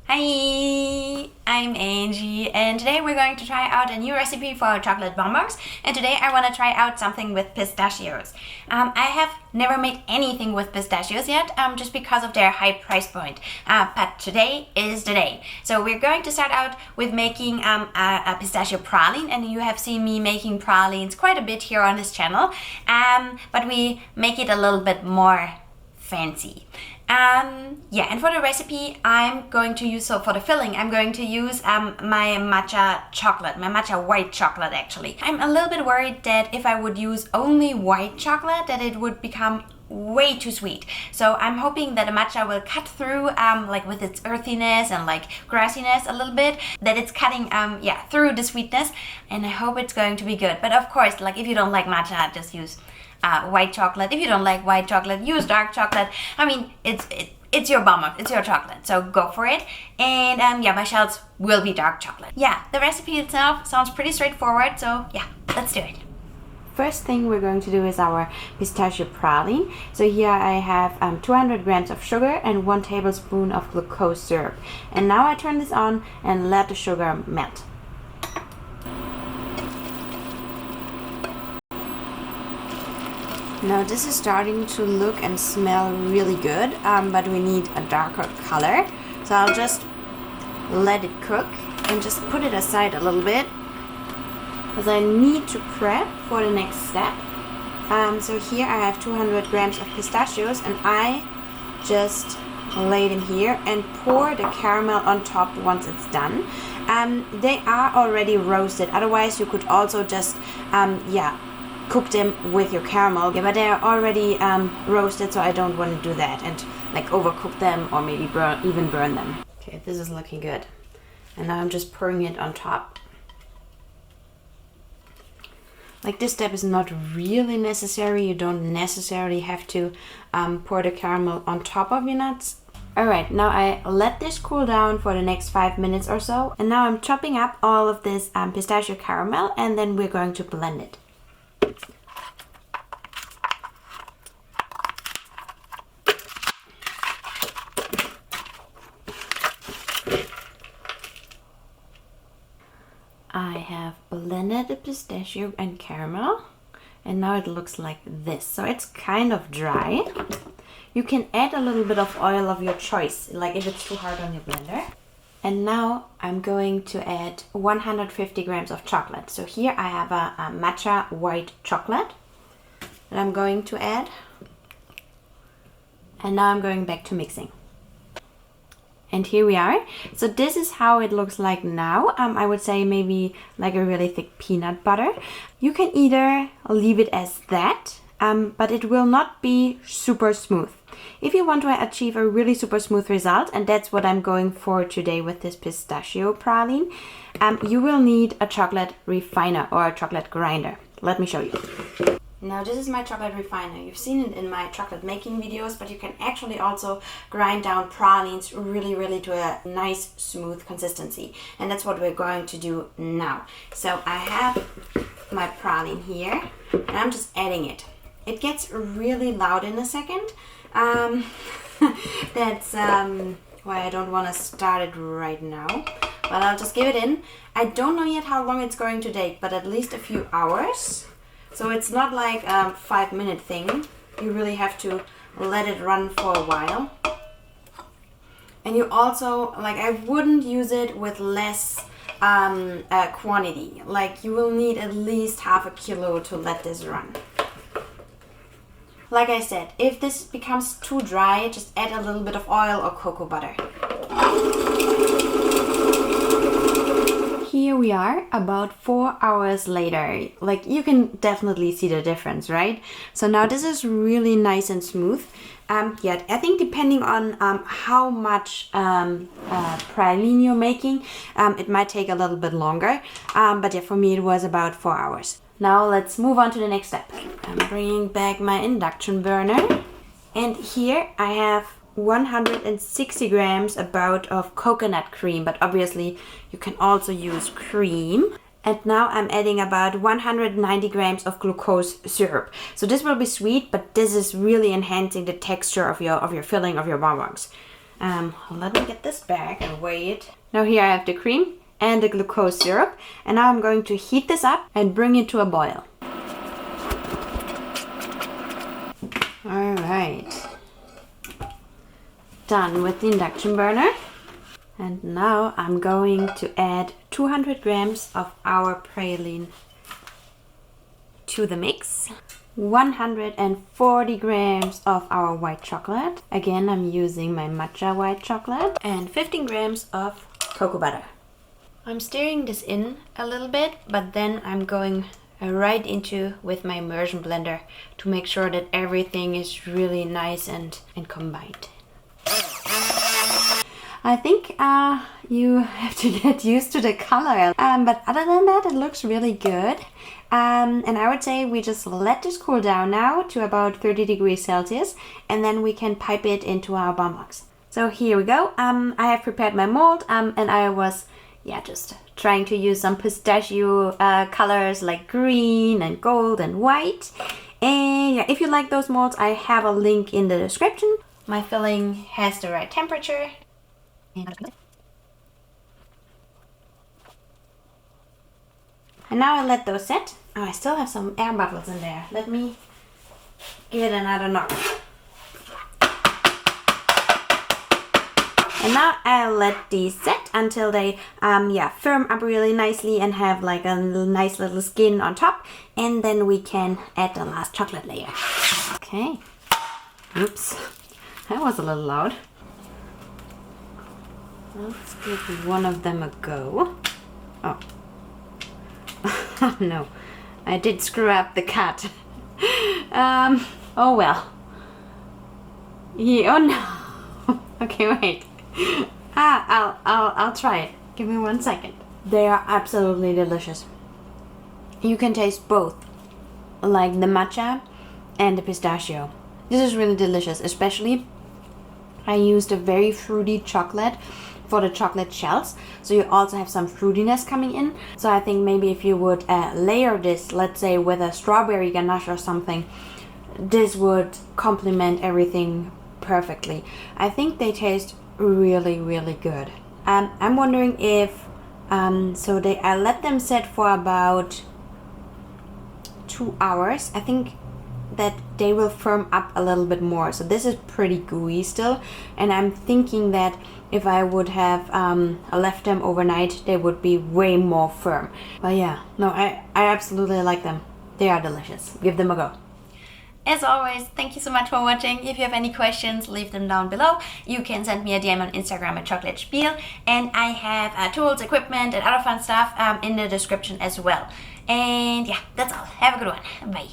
Hi, I'm Angie and today we're going to try out a new recipe for chocolate bonbons, and today I want to try out something with pistachios. I have never made anything with pistachios yet, just because of their high price point, but today is the day. So we're going to start out with making a pistachio praline, and you have seen me making pralines quite a bit here on this channel, but we make it a little bit more fancy. And for the recipe I'm going to use, so for the filling I'm going to use my matcha chocolate, my matcha white chocolate actually. I'm a little bit worried that if I would use only white chocolate that it would become way too sweet. So I'm hoping that the matcha will cut through like with its earthiness and like grassiness a little bit, that it's cutting through the sweetness, and I hope it's going to be good. But of course, like if you don't like matcha, just use white chocolate. If you don't like white chocolate, use dark chocolate. I mean, it's your bonbon, it's your chocolate, so go for it. And my shells will be dark chocolate. Yeah, the recipe itself sounds pretty straightforward, so yeah, let's do it. First thing we're going to do is our pistachio praline. So here I have 200 grams of sugar and 1 tablespoon of glucose syrup. And now I turn this on and let the sugar melt. Now this is starting to look and smell really good, but we need a darker color. So I'll just let it cook and just put it aside a little bit, because I need to prep for the next step. So here I have 200 grams of pistachios, and I just lay them here and pour the caramel on top once it's done. They are already roasted, otherwise you could also just cook them with your caramel, but they are already roasted, so I don't want to do that and like overcook them or maybe even burn them. Okay, this is looking good, and now I'm just pouring it on top. Like, this step is not really necessary. You don't necessarily have to pour the caramel on top of your nuts. Alright, now I let this cool down for the next 5 minutes or so, and now I'm chopping up all of this pistachio caramel, and then we're going to blend it. I have blended the pistachio and caramel, and now it looks like this. So it's kind of dry. You can add a little bit of oil of your choice, like if it's too hard on your blender. And now I'm going to add 150 grams of chocolate. So here I have a matcha white chocolate that I'm going to add. And now I'm going back to mixing. And here we are. So this is how it looks like now. I would say maybe like a really thick peanut butter. You can either leave it as that, but it will not be super smooth. If you want to achieve a really super smooth result, and that's what I'm going for today with this pistachio praline, you will need a chocolate refiner or a chocolate grinder. Let me show you. Now this is my chocolate refiner. You've seen it in my chocolate making videos, but you can actually also grind down pralines really to a nice smooth consistency. And that's what we're going to do now. So I have my praline here, and I'm just adding it. It gets really loud in a second. That's why I don't want to start it right now. But I'll just give it in. I don't know yet how long it's going to take, but at least a few hours. So it's not like a 5-minute thing. You really have to let it run for a while. And you also, like, I wouldn't use it with less quantity. Like, you will need at least half a kilo to let this run. Like I said, if this becomes too dry, just add a little bit of oil or cocoa butter. Here we are about 4 hours later. Like, you can definitely see the difference, right? So now this is really nice and smooth. I think depending on how much praline you're making, it might take a little bit longer. But yeah, for me it was about 4 hours. Now let's move on to the next step. I'm bringing back my induction burner, and here I have 160 grams about of coconut cream, but obviously you can also use cream. And now I'm adding about 190 grams of glucose syrup. So this will be sweet, but this is really enhancing the texture of your filling of your bonbons. Let me get this back and weigh it. Now here I have the cream and the glucose syrup, and now I'm going to heat this up and bring it to a boil. Alright, done with the induction burner. And now I'm going to add 200 grams of our praline to the mix. 140 grams of our white chocolate. Again, I'm using my matcha white chocolate. And 15 grams of cocoa butter. I'm stirring this in a little bit, but then I'm going right into with my immersion blender to make sure that everything is really nice and combined. I think you have to get used to the color, but other than that, it looks really good. And I would say we just let this cool down now to about 30 degrees Celsius, and then we can pipe it into our bomb box. So here we go. I have prepared my mold, and I was just trying to use some pistachio colors like green and gold and white. And yeah, if you like those molds, I have a link in the description. My filling has the right temperature. And now I let those set. Oh, I still have some air bubbles in there. Let me give it another knock. And now I'll let these set until they firm up really nicely and have like a nice little skin on top. And then we can add the last chocolate layer. Okay. Oops. That was a little loud. Let's give one of them a go. Oh. Oh no. I did screw up the cut. Oh well. Yeah, oh no. Okay, wait. I'll try it. Give me 1 second. They are absolutely delicious. You can taste both, like the matcha and the pistachio. This is really delicious, especially I used a very fruity chocolate for the chocolate shells, so you also have some fruitiness coming in. So I think maybe if you would layer this, let's say with a strawberry ganache or something, this would complement everything perfectly. I think they taste really, really good. I'm wondering if I let them set for about 2 hours. I think that they will firm up a little bit more. So this is pretty gooey still, and I'm thinking that if I would have left them overnight, they would be way more firm. But yeah, no, I absolutely like them. They are delicious. Give them a go. As always, thank you so much for watching. If you have any questions, leave them down below. You can send me a DM on Instagram at chocolatespiehl, and I have tools, equipment, and other fun stuff in the description as well. And yeah, that's all. Have a good one. Bye.